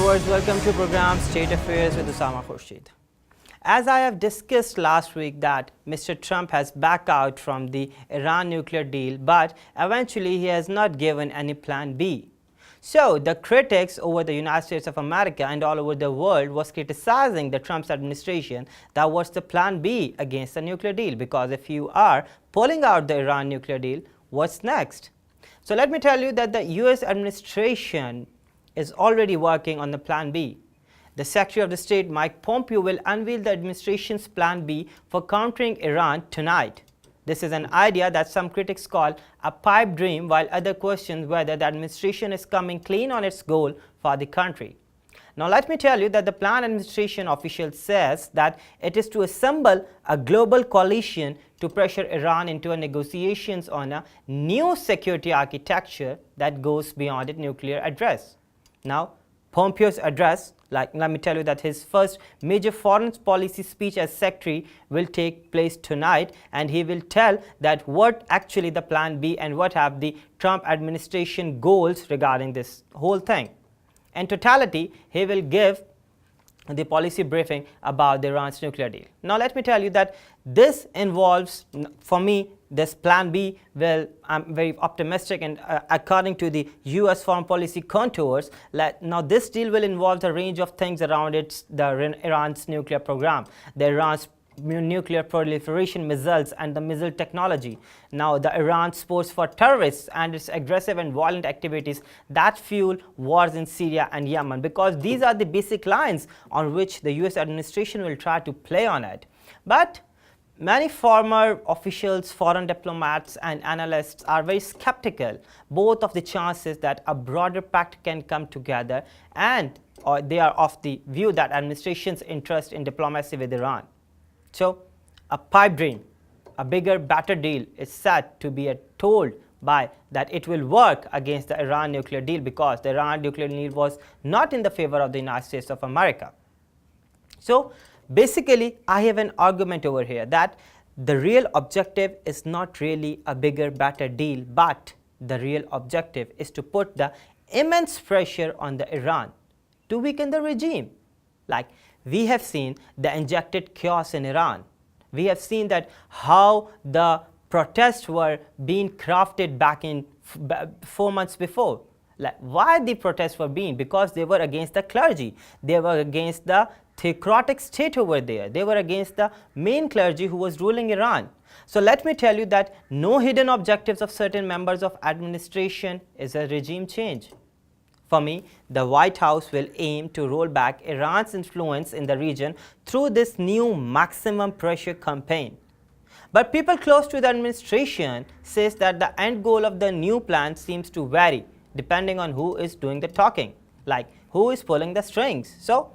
viewers, welcome to program State Affairs with Usama Khurshid. As I have discussed last week that Mr. Trump has backed out from the Iran nuclear deal, but eventually he has not given any plan B. So the critics over the United States of America and all over the world was criticizing the Trump's administration that what's the plan B against the nuclear deal, because if you are pulling out the Iran nuclear deal, what's next? So let me tell you that the US administration is already working on the plan B. The Secretary of the State Mike Pompeo will unveil the administration's plan B for countering Iran tonight. This is an idea that some critics call a pipe dream, while others question whether the administration is coming clean on its goal for the country. Now let me tell you that the plan administration official says that it is to assemble a global coalition to pressure Iran into negotiations on a new security architecture that goes beyond its nuclear address. Now, Pompeo's address, let me tell you that his first major foreign policy speech as secretary will take place tonight, and he will tell that what actually the plan B and what have the Trump administration goals regarding this whole thing. In totality, he will give the policy briefing about the Iran's nuclear deal. Now let me tell you that this involves, for me, this plan B will, I'm very optimistic, and according to the US foreign policy contours, now this deal will involve a range of things around Iran's nuclear program, the Iran's nuclear proliferation missiles and the missile technology. Now the Iran supports for terrorists and its aggressive and violent activities that fuel wars in Syria and Yemen, because these are the basic lines on which the US administration will try to play on it. But many former officials, foreign diplomats and analysts are very skeptical both of the chances that a broader pact can come together, and they are of the view that administration's interest in diplomacy with Iran. So a pipe dream, a bigger, better deal is said to be told by that it will work against the Iran nuclear deal, because the Iran nuclear deal was not in the favor of the United States of America. So basically, I have an argument over here that the real objective is not really a bigger, better deal, but the real objective is to put the immense pressure on the Iran to weaken the regime. Like, we have seen the injected chaos in Iran. We have seen that how the protests were being crafted back in 4 months before. Like, why the protests were being? Because they were against the clergy. They were against the theocratic state over there. They were against the main clergy who was ruling Iran. So let me tell you that no hidden objectives of certain members of administration is a regime change. For me, the White House will aim to roll back Iran's influence in the region through this new maximum pressure campaign. But people close to the administration says that the end goal of the new plan seems to vary depending on who is doing the talking, like who is pulling the strings. So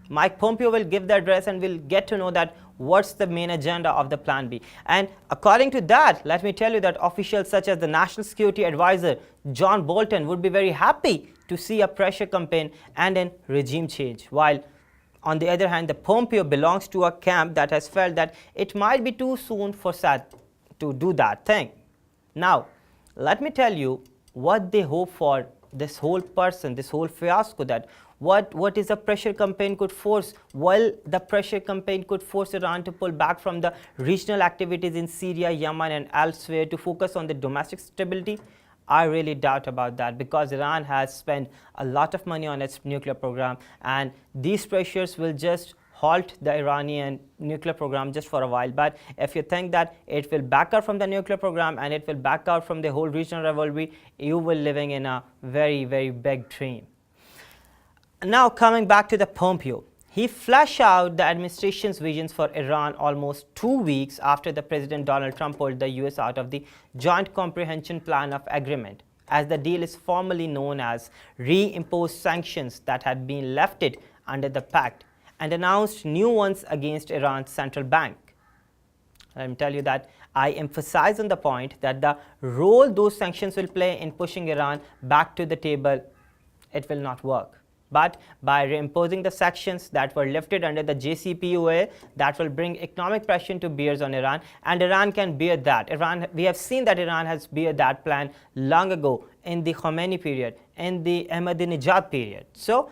Mike Pompeo will give the address and we'll get to know that what's the main agenda of the plan B. And according to that, let me tell you that officials such as the National Security Advisor John Bolton would be very happy to see a pressure campaign and a regime change, while on the other hand, the Pompeo belongs to a camp that has felt that it might be too soon for Assad to do that thing. Now, let me tell you what they hope for this whole person, this whole fiasco, that what is a pressure campaign could force. Well, the pressure campaign could force Iran to pull back from the regional activities in Syria, Yemen and elsewhere to focus on the domestic stability. I really doubt about that, because Iran has spent a lot of money on its nuclear program, and these pressures will just halt the Iranian nuclear program just for a while. But if you think that it will back out from the nuclear program and it will back out from the whole regional rivalry, you will be living in a very, very big dream. Now coming back to the Pompeo, he fleshed out the administration's visions for Iran almost 2 weeks after the President Donald Trump pulled the US out of the Joint Comprehension Plan of Agreement, as the deal is formally known as reimposed sanctions that had been lifted under the pact, and announced new ones against Iran's central bank. Let me tell you that I emphasize on the point that the role those sanctions will play in pushing Iran back to the table, it will not work. But by reimposing the sanctions that were lifted under the JCPOA, that will bring economic pressure to bears on Iran, and Iran can bear that. We have seen that Iran has bear that plan long ago in the Khomeini period, in the Ahmadinejad period. So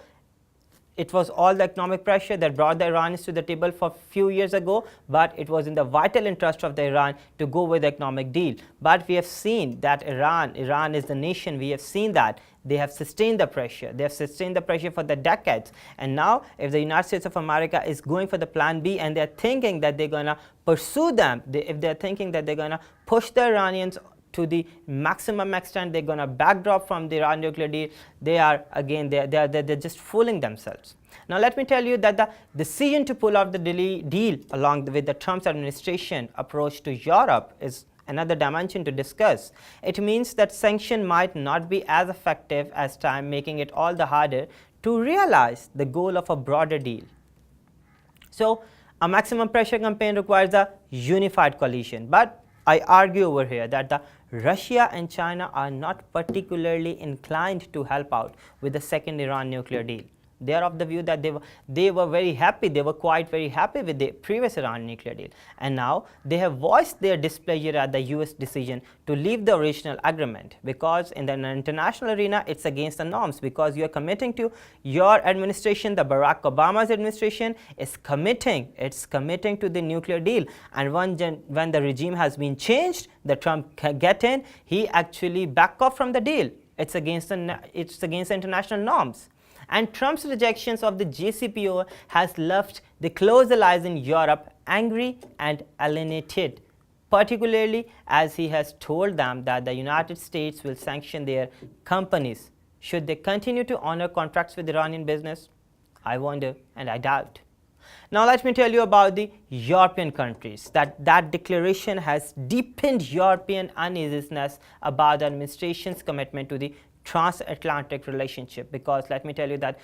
it was all the economic pressure that brought the Iranians to the table for a few years ago, but it was in the vital interest of the Iran to go with the economic deal. But we have seen that Iran is the nation, we have seen that they have sustained the pressure. They have sustained the pressure for the decades. And now, if the United States of America is going for the plan B and they're thinking that they're going to pursue them, if they're thinking that they're going to push the Iranians to the maximum extent, they're going to backdrop from the Iran nuclear deal, they are again, they're just fooling themselves. Now let me tell you that the decision to pull out the deal along with the Trump's administration approach to Europe is another dimension to discuss. It means that sanction might not be as effective as time, making it all the harder to realize the goal of a broader deal. So a maximum pressure campaign requires a unified coalition, but I argue over here that the Russia and China are not particularly inclined to help out with the second Iran nuclear deal. They are of the view that they were very happy, they were quite very happy with the previous Iran nuclear deal. And now they have voiced their displeasure at the US decision to leave the original agreement, because in the international arena it's against the norms, because you are committing to your administration, the Barack Obama's administration is committing to the nuclear deal. And when the regime has been changed, the Trump get in, he actually back off from the deal. It's against international norms. And Trump's rejections of the JCPOA has left the close allies in Europe angry and alienated, particularly as he has told them that the United States will sanction their companies should they continue to honor contracts with Iranian business. I wonder and I doubt. Now let me tell you about the European countries. That declaration has deepened European uneasiness about the administration's commitment to the transatlantic relationship, because let me tell you that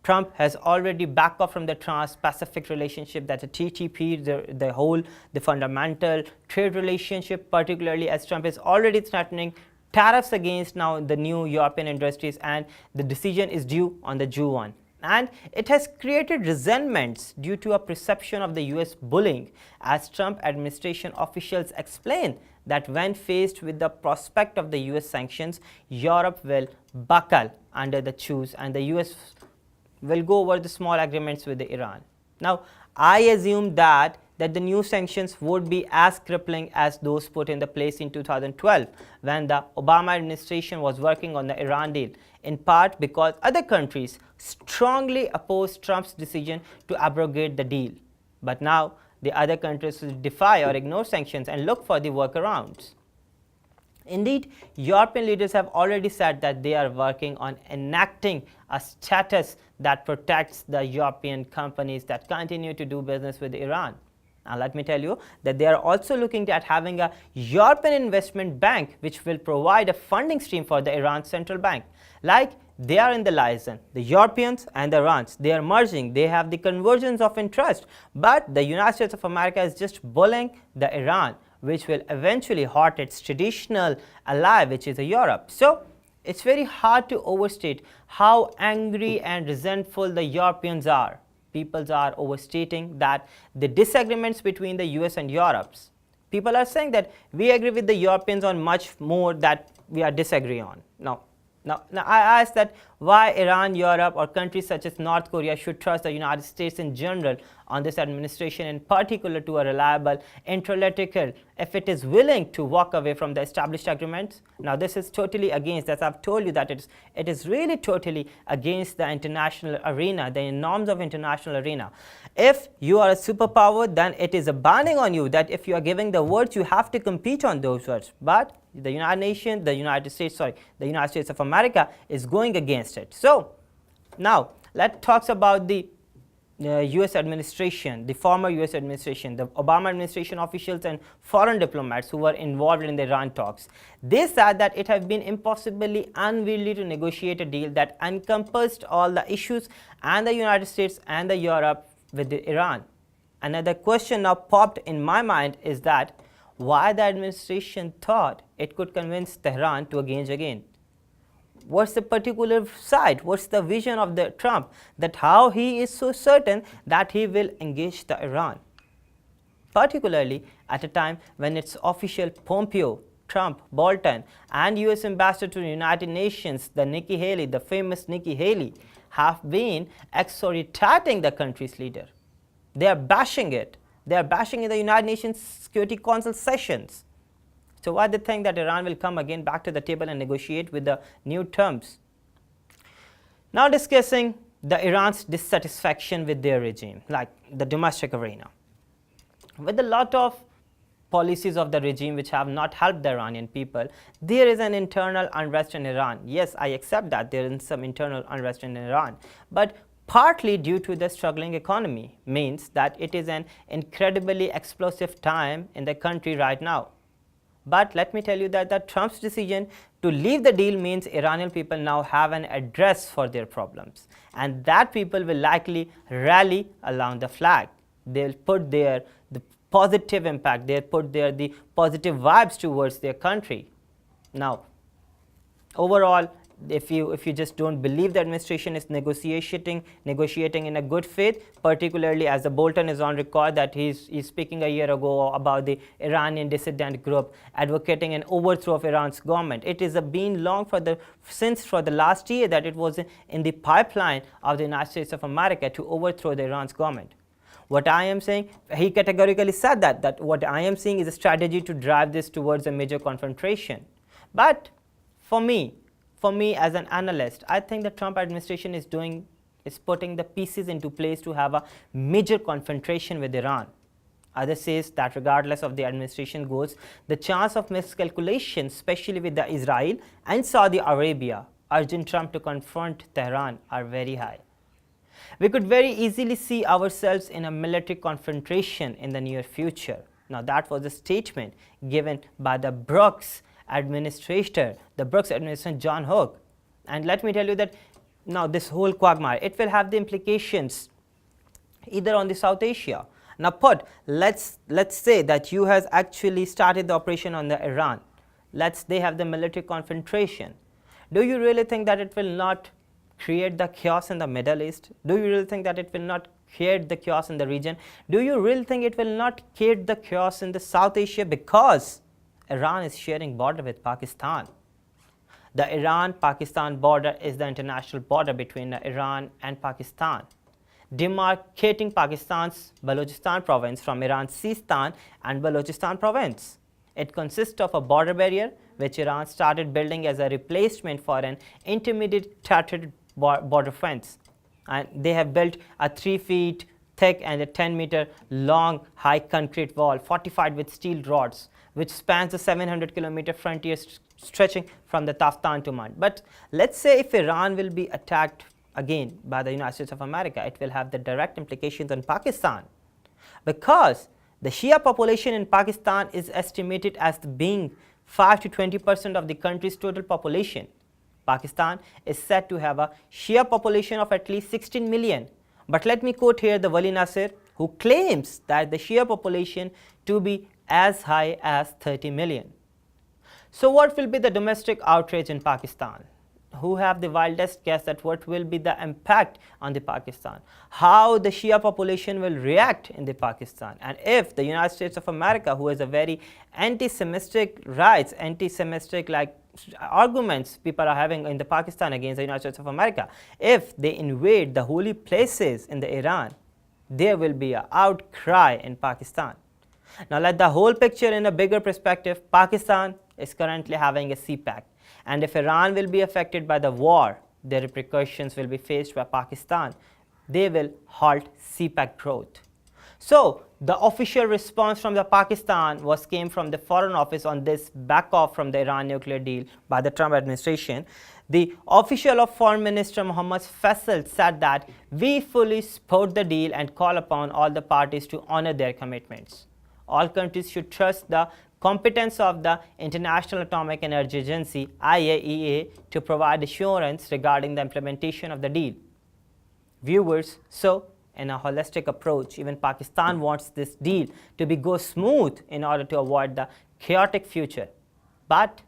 Trump has already backed off from the trans-Pacific relationship, that the TTP, the fundamental trade relationship, particularly as Trump is already threatening tariffs against now the new European industries, and the decision is due on the June 1. And it has created resentments due to a perception of the US bullying, as Trump administration officials explain that when faced with the prospect of the US sanctions, Europe will buckle under the shoes and the US will go over the small agreements with the Iran. Now, I assume that the new sanctions would be as crippling as those put in the place in 2012 when the Obama administration was working on the Iran deal, in part because other countries strongly opposed Trump's decision to abrogate the deal. But now, the other countries will defy or ignore sanctions and look for the workarounds. Indeed, European leaders have already said that they are working on enacting a status that protects the European companies that continue to do business with Iran. Now let me tell you that they are also looking at having a European investment bank which will provide a funding stream for the Iran central bank. Like they are in the liaison, the Europeans and the Iranians, they are merging, they have the convergence of interest, but the United States of America is just bullying the Iran, which will eventually hurt its traditional ally, which is Europe. So it's very hard to overstate how angry and resentful the Europeans are. People are overstating that the disagreements between the US and Europe's. People are saying that we agree with the Europeans on much more that we are disagree on. Now I ask that why Iran, Europe, or countries such as North Korea should trust the United States in general on this administration, in particular to a reliable interlocutor, if it is willing to walk away from the established agreements. Now this is totally against, as I've told you, that it is really totally against the international arena, the norms of international arena. If you are a superpower, then it is a binding on you that if you are giving the words, you have to compete on those words. But the United States of America is going against it. So now let's talk about the US administration, the former US administration, the Obama administration officials and foreign diplomats who were involved in the Iran talks. They said that it had been impossibly unwieldy to negotiate a deal that encompassed all the issues and the United States and the Europe with the Iran. Another question now popped in my mind is that why the administration thought it could convince Tehran to engage again. What's the particular side? What's the vision of the Trump, that how he is so certain that he will engage the Iran? Particularly at a time when its official Pompeo, Trump, Bolton, and US Ambassador to the United Nations, the Nikki Haley, the famous Nikki Haley, have been exhortating the country's leader. They are bashing it. They are bashing in the United Nations Security Council sessions. So why they think that Iran will come again back to the table and negotiate with the new terms? Now discussing the Iran's dissatisfaction with their regime, like the domestic arena. With a lot of policies of the regime which have not helped the Iranian people, there is an internal unrest in Iran. Yes, I accept that there is some internal unrest in Iran, but partly due to the struggling economy, means that it is an incredibly explosive time in the country right now. But let me tell you that Trump's decision to leave the deal means Iranian people now have an address for their problems, and that people will likely rally along the flag. They'll put the positive impact, they'll put the positive vibes towards their country. Now, overall, if you just don't believe the administration is negotiating in a good faith, particularly as the Bolton is on record that he's speaking a year ago about the Iranian dissident group advocating an overthrow of Iran's government. It is been long since for the last year that it was in the pipeline of the United States of America to overthrow the Iran's government. What I am saying, he categorically said that what I am seeing is a strategy to drive this towards a major confrontation. But for me as an analyst, I think the Trump administration is putting the pieces into place to have a major confrontation with Iran. Others says that regardless of the administration goals, the chance of miscalculation, especially with the Israel and Saudi Arabia urging Trump to confront Tehran, are very high. We could very easily see ourselves in a military confrontation in the near future. Now that was a statement given by the Brooks administrator, John Hook. And let me tell you that now this whole quagmire, it will have the implications either on the South Asia. Now let's say that you has actually started the operation on the Iran. They have the military confrontation. Do you really think that it will not create the chaos in the Middle East? Do you really think that it will not create the chaos in the region? Do you really think it will not create the chaos in the South Asia, because Iran is sharing border with Pakistan? The Iran-Pakistan border is the international border between Iran and Pakistan, demarcating Pakistan's Balochistan province from Iran's Sistan and Balochistan province. It consists of a border barrier which Iran started building as a replacement for an intermediate territorial border fence. And they have built a 3 feet thick and a 10-meter long high concrete wall fortified with steel rods, which spans a 700-kilometer frontier stretching from the Taftan to Mand. But let's say if Iran will be attacked again by the United States of America, it will have the direct implications on Pakistan, because the Shia population in Pakistan is estimated as being 5 to 20% of the country's total population. Pakistan is said to have a Shia population of at least 16 million. But let me quote here the Wali Nasir, who claims that the Shia population to be as high as 30 million. So what will be the domestic outrage in Pakistan? Who have the wildest guess at what will be the impact on the Pakistan? How the Shia population will react in the Pakistan? And if the United States of America, who has a very anti-Semitic rights, anti-Semitic like arguments people are having in the Pakistan against the United States of America, if they invade the holy places in the Iran, there will be an outcry in Pakistan. Now let the whole picture in a bigger perspective. Pakistan is currently having a CPEC. And if Iran will be affected by the war, the repercussions will be faced by Pakistan. They will halt CPEC growth. So the official response from the Pakistan came from the Foreign Office on this back off from the Iran nuclear deal by the Trump administration. The official of Foreign Minister Mohammad Faisal said that we fully support the deal and call upon all the parties to honor their commitments. All countries should trust the competence of the International Atomic Energy Agency (IAEA) to provide assurance regarding the implementation of the deal. Viewers, so in a holistic approach, even Pakistan wants this deal to go smooth in order to avoid the chaotic future. But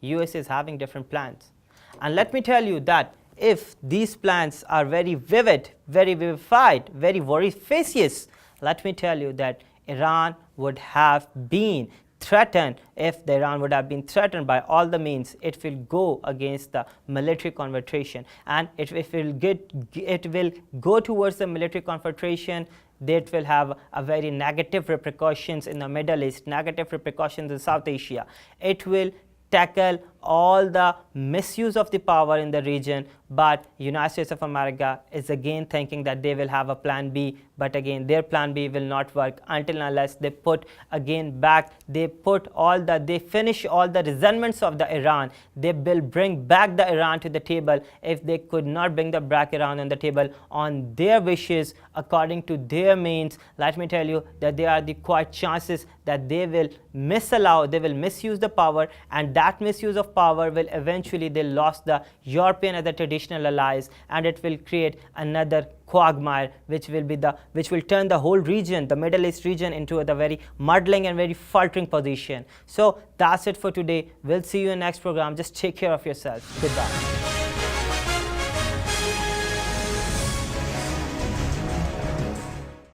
US is having different plans. And let me tell you that if these plans are very vivid, very vivified, very vociferous, let me tell you that Iran would have been threatened, if the Iran would have been threatened by all the means, it will go against the military confrontation, and it will go towards the military confrontation. That will have a very negative repercussions in the Middle East, negative repercussions in South Asia. It will tackle all the misuse of the power in the region, but United States of America is again thinking that they will have a plan B, but again their plan B will not work until unless they put again back, they finish all the resentments of the Iran. They will bring back the Iran to the table. If they could not bring the back Iran on the table on their wishes, according to their means, let me tell you that there are the quite chances that they will misuse the power, and that misuse of power will eventually, they lost the European as the traditional allies, and it will create another quagmire which will turn the whole region, the Middle East region, into a very muddling and very faltering position. So that's it for today. We'll see you in next program. Just take care of yourself. Goodbye.